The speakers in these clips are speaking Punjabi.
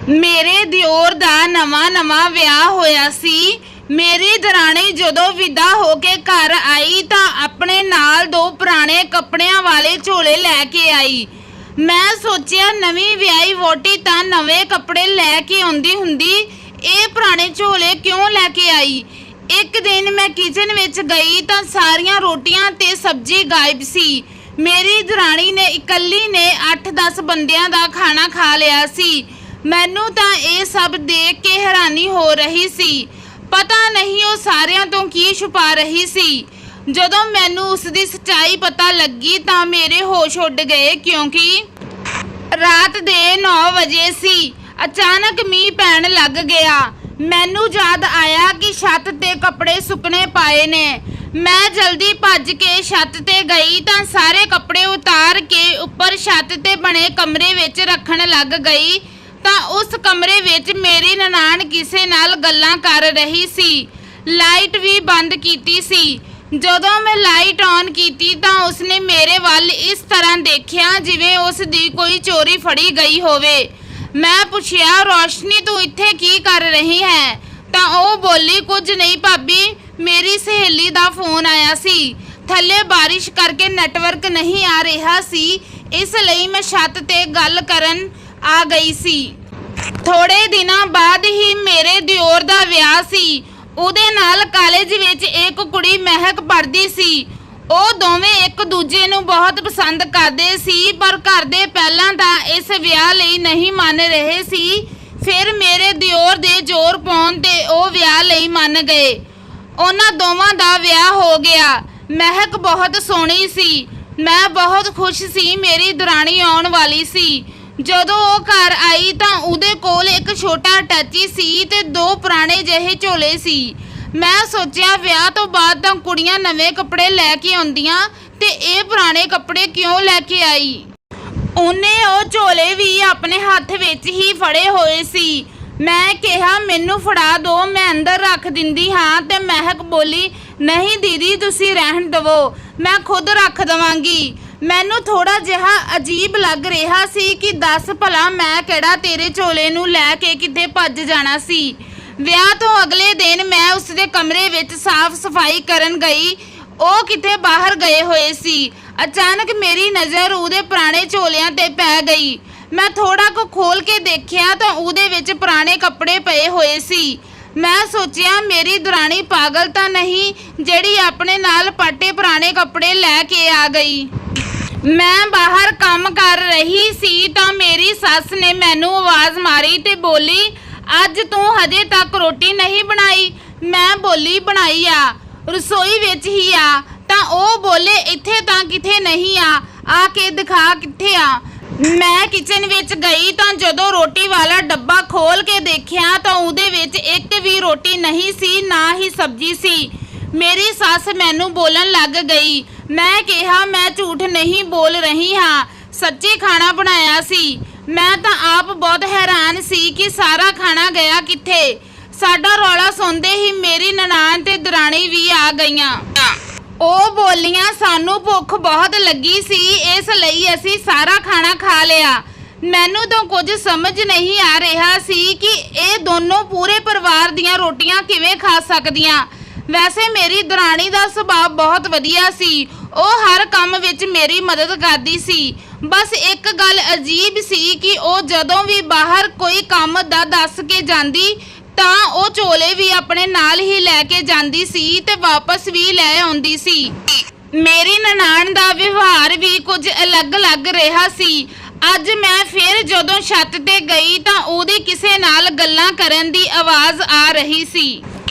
ਮੇਰੇ ਦਿਓਰ ਦਾ ਨਵਾਂ ਵਿਆਹ ਹੋਇਆ ਸੀ। ਮੇਰੀ ਦਰਾਣੀ ਜਦੋਂ ਵਿਦਾ ਹੋ ਕੇ ਘਰ ਆਈ ਤਾਂ ਆਪਣੇ ਨਾਲ 2 ਪੁਰਾਣੇ ਕੱਪੜਿਆਂ ਵਾਲੇ ਝੋਲੇ ਲੈ ਕੇ ਆਈ। ਮੈਂ ਸੋਚਿਆ ਨਵੀਂ ਵਿਆਹੀ ਵਹੁਟੀ ਤਾਂ ਨਵੇਂ ਕੱਪੜੇ ਲੈ ਕੇ ਆਉਂਦੀ ਹੁੰਦੀ, ਇਹ ਪੁਰਾਣੇ ਝੋਲੇ ਕਿਉਂ ਲੈ ਕੇ ਆਈ। ਇੱਕ ਦਿਨ ਮੈਂ ਕਿਚਨ ਵਿੱਚ ਗਈ ਤਾਂ ਸਾਰੀਆਂ ਰੋਟੀਆਂ ਤੇ ਸਬਜ਼ੀ ਗਾਇਬ ਸੀ। ਮੇਰੀ ਦਰਾਣੀ ਨੇ ਇਕੱਲੀ ਨੇ 8-10 ਬੰਦਿਆਂ ਦਾ ਖਾਣਾ ਖਾ ਲਿਆ ਸੀ। ਮੈਨੂੰ ਤਾਂ ਇਹ ਸਭ ਦੇਖ ਕੇ ਹੈਰਾਨੀ ਹੋ ਰਹੀ ਸੀ। ਪਤਾ ਨਹੀਂ ਉਹ ਸਾਰਿਆਂ ਤੋਂ ਕੀ ਛੁਪਾ ਰਹੀ ਸੀ। ਜਦੋਂ ਮੈਨੂੰ ਉਸ ਦੀ ਸੱਚਾਈ ਪਤਾ ਲੱਗੀ ਤਾਂ ਮੇਰੇ ਹੋਸ਼ ਉੱਡ ਗਏ, ਕਿਉਂਕਿ ਰਾਤ ਦੇ 9 ਵਜੇ ਸੀ। ਅਚਾਨਕ ਮੀਂਹ ਪੈਣ ਲੱਗ ਗਿਆ। ਮੈਨੂੰ ਯਾਦ ਆਇਆ ਕਿ ਛੱਤ ਤੇ ਕੱਪੜੇ ਸੁੱਕਣੇ ਪਾਏ ਨੇ। ਮੈਂ ਜਲਦੀ ਭੱਜ ਕੇ ਛੱਤ ਤੇ ਗਈ ਤਾਂ ਸਾਰੇ ਕੱਪੜੇ ਉਤਾਰ ਕੇ ਉੱਪਰ ਛੱਤ ਤੇ ਬਣੇ ਕਮਰੇ ਵਿੱਚ ਰੱਖਣ ਲੱਗ ਗਈ ਤਾਂ ਉਸ ਕਮਰੇ ਵਿੱਚ ਮੇਰੀ ਨਨਾਣ ਕਿਸੇ ਨਾਲ ਗੱਲਾਂ ਕਰ ਰਹੀ ਸੀ। ਲਾਈਟ ਵੀ ਬੰਦ ਕੀਤੀ ਸੀ। ਜਦੋਂ ਮੈਂ ਲਾਈਟ ਔਨ ਕੀਤੀ ਤਾਂ ਉਸਨੇ ਮੇਰੇ ਵੱਲ ਇਸ ਤਰ੍ਹਾਂ ਦੇਖਿਆ ਜਿਵੇਂ ਉਸ ਦੀ ਕੋਈ ਚੋਰੀ ਫੜੀ ਗਈ ਹੋਵੇ। ਮੈਂ ਪੁੱਛਿਆ, ਰੋਸ਼ਨੀ ਤੂੰ ਇੱਥੇ ਕੀ ਕਰ ਰਹੀ ਹੈ? ਤਾਂ ਉਹ ਬੋਲੀ, ਕੁਝ ਨਹੀਂ ਭਾਬੀ, ਮੇਰੀ ਸਹੇਲੀ ਦਾ ਫੋਨ ਆਇਆ ਸੀ। ਥੱਲੇ ਬਾਰਿਸ਼ ਕਰਕੇ ਨੈਟਵਰਕ ਨਹੀਂ ਆ ਰਿਹਾ ਸੀ, ਇਸ ਲਈ ਮੈਂ ਛੱਤ ਤੇ ਗੱਲ ਕਰਨ ਆ ਗਈ ਸੀ। ਥੋੜੇ ਦਿਨਾਂ ਬਾਅਦ ਹੀ ਮੇਰੇ ਦਿਓਰ ਦਾ ਵਿਆਹ ਸੀ। ਉਹਦੇ ਨਾਲ ਕਾਲਜ ਵਿੱਚ ਇੱਕ ਕੁੜੀ ਮਹਿਕ ਪੜ੍ਹਦੀ ਸੀ। ਉਹ ਦੋਵੇਂ ਇੱਕ ਦੂਜੇ ਨੂੰ ਬਹੁਤ ਪਸੰਦ ਕਰਦੇ ਸੀ, ਪਰ ਘਰ ਦੇ ਪਹਿਲਾਂ ਤਾਂ ਇਸ ਵਿਆਹ ਲਈ ਨਹੀਂ ਮੰਨ ਰਹੇ ਸੀ। ਫਿਰ ਮੇਰੇ ਦਿਓਰ ਦੇ ਜ਼ੋਰ ਪਾਉਣ ਤੇ ਉਹ ਵਿਆਹ ਲਈ ਮੰਨ ਗਏ। ਉਹਨਾਂ ਦੋਵਾਂ ਦਾ ਵਿਆਹ ਹੋ ਗਿਆ। ਮਹਿਕ ਬਹੁਤ ਸੋਹਣੀ ਸੀ। ਮੈਂ ਬਹੁਤ ਖੁਸ਼ ਸੀ। ਮੇਰੀ ਦਰਾਣੀ ਆਉਣ ਵਾਲੀ ਸੀ। ਜਦੋਂ ਉਹ ਘਰ ਆਈ ਤਾਂ ਉਹਦੇ ਕੋਲ ਇੱਕ ਛੋਟਾ ਟੈਚੀ ਸੀ ਤੇ 2 ਪੁਰਾਣੇ ਜਿਹੇ ਝੋਲੇ ਸੀ। ਮੈਂ ਸੋਚਿਆ ਵਿਆਹ ਤੋਂ ਬਾਅਦ ਤਾਂ ਕੁੜੀਆਂ ਨਵੇਂ ਕੱਪੜੇ ਲੈ ਕੇ ਆਉਂਦੀਆਂ ਤੇ ਇਹ ਪੁਰਾਣੇ ਕੱਪੜੇ ਕਿਉਂ ਲੈ ਕੇ ਆਈ। ਉਹਨੇ ਉਹ ਝੋਲੇ ਵੀ ਆਪਣੇ ਹੱਥ ਵਿੱਚ ਹੀ ਫੜੇ ਹੋਏ ਸੀ। ਮੈਂ ਕਿਹਾ, ਮੈਨੂੰ ਫੜਾ ਦਿਓ, ਮੈਂ ਅੰਦਰ ਰੱਖ ਦਿੰਦੀ ਹਾਂ। ਤੇ ਮਹਿਕ ਬੋਲੀ, ਨਹੀਂ ਦੀਦੀ, ਤੁਸੀਂ ਰਹਿਣ ਦੇਵੋ, ਮੈਂ ਖੁਦ ਰੱਖ ਦੇਵਾਂਗੀ। ਮੈਨੂੰ ਥੋੜਾ ਜਿਹਾ ਅਜੀਬ ਲੱਗ ਰਿਹਾ ਸੀ ਕਿ ਦੱਸ ਭਲਾ ਮੈਂ ਕਿਹੜਾ ਤੇਰੇ ਝੋਲੇ ਨੂੰ ਲੈ ਕੇ ਕਿਤੇ ਭੱਜ ਜਾਣਾ ਸੀ। ਵਿਆਹ ਤੋਂ ਅਗਲੇ ਦਿਨ ਮੈਂ ਉਸਦੇ ਕਮਰੇ ਵਿੱਚ ਸਾਫ਼ ਸਫਾਈ ਕਰਨ ਗਈ। ਉਹ ਕਿਤੇ ਬਾਹਰ ਗਏ ਹੋਏ ਸੀ। ਅਚਾਨਕ ਮੇਰੀ ਨਜ਼ਰ ਉਹਦੇ ਪੁਰਾਣੇ ਝੋਲਿਆਂ ਤੇ ਪੈ ਗਈ। ਮੈਂ ਥੋੜਾ ਕੁ ਖੋਲ ਕੇ ਦੇਖਿਆ ਤਾਂ ਉਹਦੇ ਵਿੱਚ ਪੁਰਾਣੇ ਕੱਪੜੇ ਪਏ ਹੋਏ ਸੀ। ਮੈਂ ਸੋਚਿਆ, ਮੇਰੀ ਦਰਾਣੀ ਪਾਗਲ ਤਾਂ ਨਹੀਂ ਜਿਹੜੀ ਆਪਣੇ ਨਾਲ ਪਾਟੇ ਪੁਰਾਣੇ ਕੱਪੜੇ ਲੈ ਕੇ ਆ ਗਈ। ਮੈਂ ਬਾਹਰ ਕੰਮ ਕਰ ਰਹੀ ਸੀ ਤਾਂ ਮੇਰੀ ਸੱਸ ਨੇ ਮੈਨੂੰ ਆਵਾਜ਼ ਮਾਰੀ ਤੇ ਬੋਲੀ, ਅੱਜ ਤੂੰ ਹਜੇ ਤੱਕ ਰੋਟੀ ਨਹੀਂ ਬਣਾਈ? ਮੈਂ ਬੋਲੀ, ਬਣਾਈ ਆ, ਰਸੋਈ ਵਿੱਚ ਹੀ ਆ। ਤਾਂ ਉਹ ਬੋਲੇ, ਇੱਥੇ ਤਾਂ ਕਿਥੇ ਨਹੀਂ ਆ ਕੇ ਦਿਖਾ ਕਿੱਥੇ ਆ। ਮੈਂ ਕਿਚਨ ਵਿੱਚ ਗਈ ਤਾਂ ਜਦੋਂ ਰੋਟੀ ਵਾਲਾ ਡੱਬਾ ਖੋਲ ਕੇ ਦੇਖਿਆ ਤਾਂ ਉਹਦੇ ਵਿੱਚ ਇੱਕ ਵੀ ਰੋਟੀ ਨਹੀਂ ਸੀ, ਨਾ ਹੀ ਸਬਜ਼ੀ ਸੀ। ਮੇਰੀ ਸੱਸ ਮੈਨੂੰ ਬੋਲਣ ਲੱਗ ਗਈ। ਮੈਂ ਕਿਹਾ, ਮੈਂ ਝੂਠ ਨਹੀਂ ਬੋਲ ਰਹੀ ਹਾਂ, ਸੱਚੀ ਖਾਣਾ ਬਣਾਇਆ ਸੀ। ਮੈਂ ਤਾਂ ਆਪ ਬਹੁਤ ਹੈਰਾਨ ਸੀ ਕਿ ਸਾਰਾ ਖਾਣਾ ਗਿਆ ਕਿੱਥੇ। ਸਾਡਾ ਰੌਲਾ ਸੁਣਦੇ ਹੀ ਮੇਰੀ ਨਨਾਣ ਤੇ ਦਰਾਣੀ ਵੀ ਆ ਗਈਆਂ। ਉਹ ਬੋਲੀਆਂ, ਸਾਨੂੰ ਭੁੱਖ ਬਹੁਤ ਲੱਗੀ ਸੀ, ਇਸ ਲਈ ਅਸੀਂ ਸਾਰਾ ਖਾਣਾ ਖਾ ਲਿਆ। ਮੈਨੂੰ ਤਾਂ ਕੁਝ ਸਮਝ ਨਹੀਂ ਆ ਰਿਹਾ ਸੀ ਕਿ ਇਹ ਦੋਨੋਂ ਪੂਰੇ ਪਰਿਵਾਰ ਦੀਆਂ ਰੋਟੀਆਂ ਕਿਵੇਂ ਖਾ ਸਕਦੀਆਂ। ਵੈਸੇ ਮੇਰੀ ਦਰਾਣੀ ਦਾ ਸੁਭਾਅ ਬਹੁਤ ਵਧੀਆ ਸੀ। ਉਹ ਹਰ ਕੰਮ ਵਿੱਚ ਮੇਰੀ ਮਦਦ ਕਰਦੀ ਸੀ। ਬਸ ਇੱਕ ਗੱਲ ਅਜੀਬ ਸੀ ਕਿ ਉਹ ਜਦੋਂ ਵੀ ਬਾਹਰ ਕੋਈ ਕੰਮ ਦਾ ਦੱਸ ਕੇ ਜਾਂਦੀ ਤਾਂ ਉਹ ਝੋਲੇ ਵੀ ਆਪਣੇ ਨਾਲ ਹੀ ਲੈ ਕੇ ਜਾਂਦੀ ਸੀ ਤੇ ਵਾਪਸ ਵੀ ਲੈ ਆਉਂਦੀ ਸੀ। ਮੇਰੀ ਨਨਾਣ ਦਾ ਵਿਵਹਾਰ ਵੀ ਕੁਝ ਅਲੱਗ ਲੱਗ ਰਿਹਾ ਸੀ। ਅੱਜ ਮੈਂ ਫਿਰ ਜਦੋਂ ਛੱਤ ਤੇ ਗਈ ਤਾਂ ਉਹਦੀ ਕਿਸੇ ਨਾਲ ਗੱਲਾਂ ਕਰਨ ਦੀ ਆਵਾਜ਼ ਆ ਰਹੀ ਸੀ।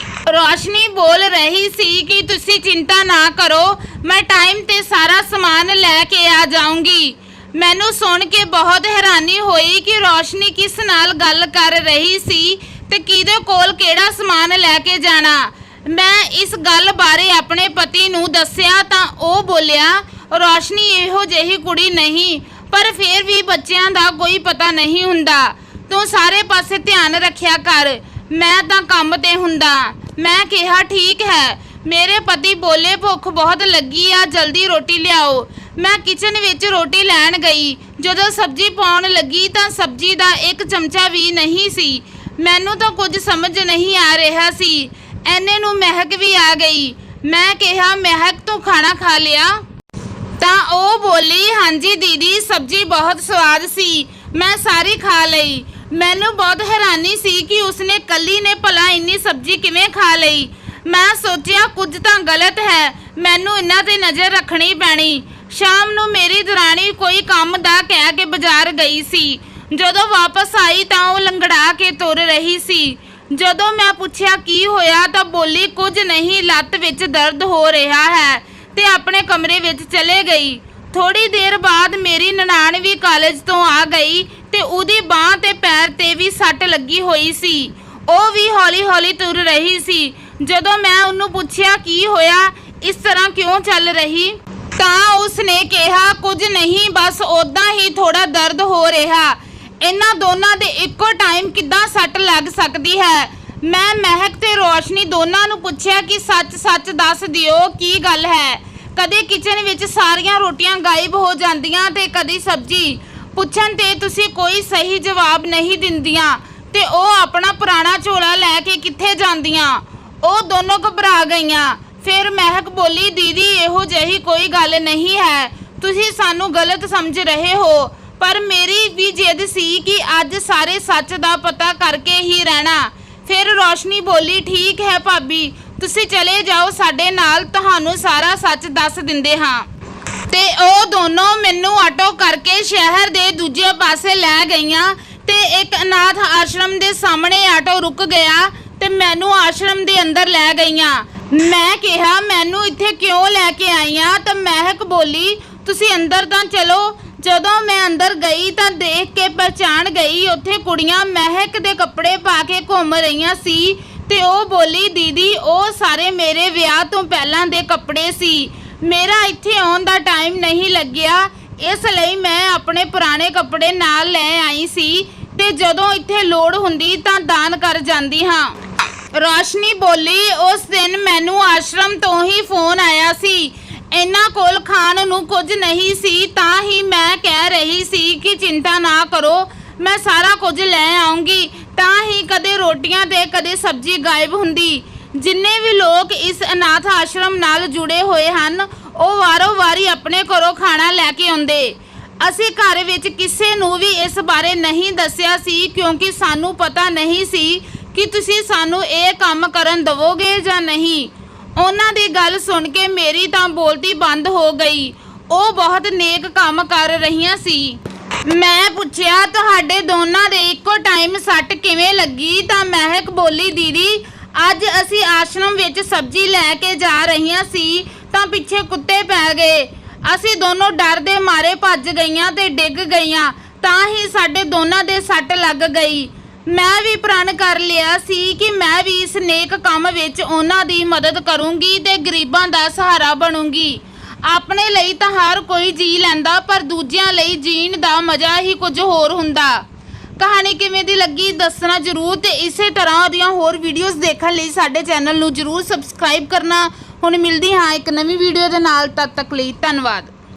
ਰੋਸ਼ਨੀ ਬੋਲ ਰਹੀ ਸੀ ਕਿ ਤੁਸੀਂ ਚਿੰਤਾ ਨਾ ਕਰੋ, ਮੈਂ ਟਾਈਮ ਤੇ ਸਾਰਾ ਸਮਾਨ ਲੈ ਕੇ ਆ ਜਾਊਂਗੀ। ਮੈਨੂੰ ਸੁਣ ਕੇ ਬਹੁਤ ਹੈਰਾਨੀ ਹੋਈ ਕਿ ਰੋਸ਼ਨੀ ਕਿਸ ਨਾਲ ਗੱਲ ਕਰ ਰਹੀ ਸੀ ਤੇ ਕਿਹਦੇ ਕੋਲ ਕਿਹੜਾ ਸਮਾਨ ਲੈ ਕੇ ਜਾਣਾ। ਮੈਂ ਇਸ ਗੱਲ ਬਾਰੇ ਆਪਣੇ ਪਤੀ ਨੂੰ ਦੱਸਿਆ ਤਾਂ ਉਹ ਬੋਲਿਆ, ਰੋਸ਼ਨੀ ਇਹੋ ਜਿਹੀ ਕੁੜੀ ਨਹੀਂ, ਪਰ ਫਿਰ ਵੀ ਬੱਚਿਆਂ ਦਾ ਕੋਈ ਪਤਾ ਨਹੀਂ ਹੁੰਦਾ। ਤੂੰ ਸਾਰੇ ਪਾਸੇ ਧਿਆਨ ਰੱਖਿਆ ਕਰ, ਮੈਂ ਤਾਂ ਕੰਮ ਤੇ ਹੁੰਦਾ। ਮੈਂ ਕਿਹਾ, ਠੀਕ ਹੈ। ਮੇਰੇ ਪਤੀ ਬੋਲੇ, ਭੁੱਖ ਬਹੁਤ ਲੱਗੀ ਆ, ਜਲਦੀ ਰੋਟੀ ਲਿਆਓ। ਮੈਂ ਕਿਚਨ ਵਿੱਚ ਰੋਟੀ ਲੈਣ ਗਈ। ਜਦੋਂ ਸਬਜ਼ੀ ਪਾਉਣ ਲੱਗੀ ਤਾਂ ਸਬਜ਼ੀ ਦਾ ਇੱਕ ਚਮਚਾ ਵੀ ਨਹੀਂ ਸੀ। ਮੈਨੂੰ ਤਾਂ ਕੁਝ ਸਮਝ ਨਹੀਂ ਆ ਰਿਹਾ ਸੀ। ਐਨੇ ਨੂੰ ਮਹਿਕ ਵੀ ਆ ਗਈ। ਮੈਂ ਕਿਹਾ, ਮਹਿਕ ਤੂੰ ਖਾਣਾ ਖਾ ਲਿਆ? ਤਾਂ ਉਹ ਬੋਲੀ, ਹਾਂਜੀ ਦੀਦੀ, ਸਬਜ਼ੀ ਬਹੁਤ ਸਵਾਦ ਸੀ, ਮੈਂ ਸਾਰੀ ਖਾ ਲਈ। ਮੈਨੂੰ ਬਹੁਤ ਹੈਰਾਨੀ ਸੀ ਕਿ ਉਸਨੇ ਕੱਲੀ ਨੇ ਭਲਾ ਇੰਨੀ ਸਬਜ਼ੀ ਕਿਵੇਂ ਖਾ ਲਈ। ਮੈਂ ਸੋਚਿਆ ਕੁਝ ਤਾਂ ਗਲਤ ਹੈ, ਮੈਨੂੰ ਇਹਨਾਂ ਤੇ ਨਜ਼ਰ ਰੱਖਣੀ ਪੈਣੀ। ਸ਼ਾਮ ਨੂੰ ਮੇਰੀ ਦਰਾਣੀ ਕੋਈ ਕੰਮ ਦਾ ਕਹਿ ਕੇ ਬਾਜ਼ਾਰ ਗਈ ਸੀ। ਜਦੋਂ ਵਾਪਸ ਆਈ ਤਾਂ ਉਹ ਲੰਗੜਾ ਕੇ ਤੁਰ ਰਹੀ ਸੀ। ਜਦੋਂ ਮੈਂ ਪੁੱਛਿਆ ਕੀ ਹੋਇਆ ਤਾਂ ਬੋਲੀ, ਕੁਝ ਨਹੀਂ, ਲੱਤ ਵਿੱਚ ਦਰਦ ਹੋ ਰਿਹਾ ਹੈ, ਤੇ ਆਪਣੇ ਕਮਰੇ ਵਿੱਚ ਚਲੇ ਗਈ। ਥੋੜੀ ਦੇਰ ਬਾਅਦ ਮੇਰੀ ਨਨਾਣ ਵੀ ਕਾਲਜ ਤੋਂ ਆ ਗਈ ਤੇ ਉਹਦੀ ਬਾਂਹ ਤੇ ਪੈਰ ਤੇ ਵੀ ਸੱਟ ਲੱਗੀ ਹੋਈ ਸੀ। ਉਹ ਵੀ ਹੌਲੀ-ਹੌਲੀ ਤੁਰ ਰਹੀ ਸੀ। ਜਦੋਂ ਮੈਂ ਉਹਨੂੰ ਪੁੱਛਿਆ ਕੀ ਹੋਇਆ, ਇਸ ਤਰ੍ਹਾਂ ਕਿਉਂ ਚੱਲ ਰਹੀ, ਤਾਂ ਉਸਨੇ ਕਿਹਾ, ਕੁਝ ਨਹੀਂ, ਬਸ ਉਦਾਂ ਹੀ ਥੋੜਾ ਦਰਦ ਹੋ ਰਿਹਾ। ਇਹਨਾਂ ਦੋਨਾਂ ਦੇ ਇੱਕੋ ਟਾਈਮ ਕਿੱਦਾਂ ਸੱਟ ਲੱਗ ਸਕਦੀ ਹੈ? ਮੈਂ ਮਹਿਕ ਤੇ ਰੋਸ਼ਨੀ ਦੋਨਾਂ ਨੂੰ ਪੁੱਛਿਆ ਕਿ ਸੱਚ-ਸੱਚ ਦੱਸ ਦਿਓ, ਕੀ ਗੱਲ ਹੈ? ਕਦੇ ਕਿਚਨ ਵਿੱਚ ਸਾਰੀਆਂ ਰੋਟੀਆਂ ਗਾਇਬ ਹੋ ਜਾਂਦੀਆਂ ਤੇ ਕਦੀ ਸਬਜ਼ੀ। ਪੁੱਛਣ ਤੇ ਤੁਸੀਂ ਕੋਈ ਸਹੀ ਜਵਾਬ ਨਹੀਂ ਦਿੰਦੀਆਂ ਤੇ ਉਹ ਆਪਣਾ ਪੁਰਾਣਾ ਝੋਲਾ ਲੈ ਕੇ ਕਿੱਥੇ ਜਾਂਦੀਆਂ? ਉਹ ਦੋਨੋਂ ਘਬਰਾ ਗਈਆਂ। ਫਿਰ ਮਹਿਕ ਬੋਲੀ, ਦੀਦੀ ਇਹੋ ਜਿਹੀ ਕੋਈ ਗੱਲ ਨਹੀਂ ਹੈ, ਤੁਸੀਂ ਸਾਨੂੰ ਗਲਤ ਸਮਝ ਰਹੇ ਹੋ। ਪਰ ਮੇਰੀ ਵੀ ਜਿੱਦ ਸੀ ਕਿ ਅੱਜ ਸਾਰੇ ਸੱਚ ਦਾ ਪਤਾ ਕਰਕੇ ਹੀ ਰਹਿਣਾ। ਫਿਰ ਰੋਸ਼ਨੀ ਬੋਲੀ, ਠੀਕ ਹੈ ਭਾਬੀ, ਤੁਸੀਂ ਚਲੇ ਜਾਓ ਸਾਡੇ ਨਾਲ, ਤੁਹਾਨੂੰ ਸਾਰਾ ਸੱਚ ਦੱਸ ਦਿੰਦੇ ਹਾਂ। ਤੇ ਉਹ ਦੋਨੋਂ ਮੈਨੂੰ ਆਟੋ ਕਰਕੇ ਸ਼ਹਿਰ ਦੇ ਦੂਜੇ ਪਾਸੇ ਲੈ ਗਈਆਂ ਤੇ ਇੱਕ ਅਨਾਥ ਆਸ਼ਰਮ ਦੇ ਸਾਹਮਣੇ ਆਟੋ ਰੁਕ ਗਿਆ ਤੇ ਮੈਨੂੰ ਆਸ਼ਰਮ ਦੇ ਅੰਦਰ ਲੈ ਗਈਆਂ। ਮੈਂ ਕਿਹਾ, ਮੈਨੂੰ ਇੱਥੇ ਕਿਉਂ ਲੈ ਕੇ ਆਈਆਂ? ਤਾਂ ਮਹਿਕ ਬੋਲੀ, ਤੁਸੀਂ ਅੰਦਰ ਤਾਂ ਚਲੋ। ਜਦੋਂ ਮੈਂ ਅੰਦਰ ਗਈ ਤਾਂ ਦੇਖ ਕੇ ਪਛਾਣ ਗਈ, ਉੱਥੇ ਕੁੜੀਆਂ ਮਹਿਕ ਦੇ ਕੱਪੜੇ ਪਾ ਕੇ ਘੁੰਮ ਰਹੀਆਂ ਸੀ। ਤੇ ਉਹ ਬੋਲੀ, ਦੀਦੀ ਉਹ ਸਾਰੇ ਮੇਰੇ ਵਿਆਹ ਤੋਂ ਪਹਿਲਾਂ ਦੇ ਕੱਪੜੇ ਸੀ, ਮੇਰਾ ਇੱਥੇ ਆਉਣ ਦਾ ਟਾਈਮ ਨਹੀਂ ਲੱਗਿਆ, ਇਸ ਲਈ ਮੈਂ ਆਪਣੇ ਪੁਰਾਣੇ ਕੱਪੜੇ ਨਾਲ ਲੈ ਆਈ ਸੀ ਤੇ ਜਦੋਂ ਇੱਥੇ ਲੋੜ ਹੁੰਦੀ ਤਾਂ ਦਾਨ ਕਰ ਜਾਂਦੀ ਹਾਂ। ਰੋਸ਼ਨੀ ਬੋਲੀ, ਉਸ ਦਿਨ ਮੈਨੂੰ ਆਸ਼ਰਮ ਤੋਂ ਹੀ ਫੋਨ ਆਇਆ ਸੀ। ਇਹਨਾਂ ਕੋਲ ਖਾਣ ਨੂੰ ਕੁਝ ਨਹੀਂ ਸੀ, ਤਾਂ ਹੀ ਮੈਂ ਕਹਿ ਰਹੀ ਸੀ ਕਿ ਚਿੰਤਾ ਨਾ ਕਰੋ, ਮੈਂ ਸਾਰਾ ਕੁਝ ਲੈ ਆਉਂਗੀ। ਤਾਂ ਹੀ ਕਦੇ ਰੋਟੀਆਂ ਤੇ ਕਦੇ ਸਬਜ਼ੀ ਗਾਇਬ ਹੁੰਦੀ। ਜਿੰਨੇ ਵੀ ਲੋਕ ਇਸ ਅਨਾਥ ਆਸ਼ਰਮ ਨਾਲ ਜੁੜੇ ਹੋਏ ਹਨ, ਉਹ ਵਾਰੋ-ਵਾਰੀ ਆਪਣੇ ਘਰੋਂ ਖਾਣਾ ਲੈ ਕੇ ਆਉਂਦੇ। ਅਸੀਂ ਘਰ ਵਿੱਚ ਕਿਸੇ ਨੂੰ ਵੀ ਇਸ ਬਾਰੇ ਨਹੀਂ ਦੱਸਿਆ ਸੀ, ਕਿਉਂਕਿ ਸਾਨੂੰ ਪਤਾ ਨਹੀਂ ਸੀ ਕਿ ਤੁਸੀਂ ਸਾਨੂੰ ਇਹ ਕੰਮ ਕਰਨ ਦਵੋਗੇ ਜਾਂ ਨਹੀਂ। ਉਹਨਾਂ ਦੀ ਗੱਲ ਸੁਣ ਕੇ ਮੇਰੀ ਤਾਂ ਬੋਲਤੀ ਬੰਦ ਹੋ ਗਈ। ਉਹ ਬਹੁਤ ਨੇਕ ਕੰਮ ਕਰ ਰਹੀਆਂ ਸੀ। ਮੈਂ ਪੁੱਛਿਆ, ਤੁਹਾਡੇ ਦੋਨਾਂ ਦੇ ਇੱਕੋ ਟਾਈਮ ਸੱਟ ਕਿਵੇਂ ਲੱਗੀ? ਤਾਂ ਮਹਿਕ ਬੋਲੀ, ਦੀਦੀ ਅੱਜ ਅਸੀਂ ਆਸ਼ਰਮ ਵਿੱਚ ਸਬਜ਼ੀ ਲੈ ਕੇ ਜਾ ਰਹੀਆਂ ਸੀ ਤਾਂ ਪਿੱਛੇ ਕੁੱਤੇ ਪੈ ਗਏ। ਅਸੀਂ ਦੋਨੋਂ ਡਰ ਦੇ ਮਾਰੇ ਭੱਜ ਗਈਆਂ ਤੇ ਡਿੱਗ ਗਈਆਂ, ਤਾਂ ਹੀ ਸਾਡੇ ਦੋਨਾਂ ਦੇ ਸੱਟ ਲੱਗ ਗਈ। ਮੈਂ ਵੀ ਪ੍ਰਣ ਕਰ ਲਿਆ ਸੀ ਕਿ ਮੈਂ ਵੀ ਇਸ ਨੇਕ ਕੰਮ ਵਿੱਚ ਉਹਨਾਂ ਦੀ ਮਦਦ ਕਰੂੰਗੀ ਤੇ ਗਰੀਬਾਂ ਦਾ ਸਹਾਰਾ ਬਣੂੰਗੀ। ਆਪਣੇ ਲਈ ਤਾਂ ਹਰ ਕੋਈ ਜੀ ਲੈਂਦਾ, ਪਰ ਦੂਜਿਆਂ ਲਈ ਜੀਣ ਦਾ ਮਜ਼ਾ ਹੀ ਕੁਝ ਹੋਰ ਹੁੰਦਾ। ਕਹਾਣੀ ਕਿਵੇਂ ਦੀ ਲੱਗੀ ਦੱਸਣਾ ਜ਼ਰੂਰ, ਤੇ ਇਸੇ ਤਰ੍ਹਾਂ ਦੀਆਂ ਹੋਰ ਵੀਡੀਓਜ਼ ਦੇਖਣ ਲਈ ਸਾਡੇ ਚੈਨਲ ਨੂੰ ਜ਼ਰੂਰ ਸਬਸਕ੍ਰਾਈਬ ਕਰਨਾ। ਹੁਣ ਮਿਲਦੀ ਹਾਂ ਇੱਕ ਨਵੀਂ ਵੀਡੀਓ ਦੇ ਨਾਲ, ਤਦ ਤੱਕ ਲਈ ਧੰਨਵਾਦ।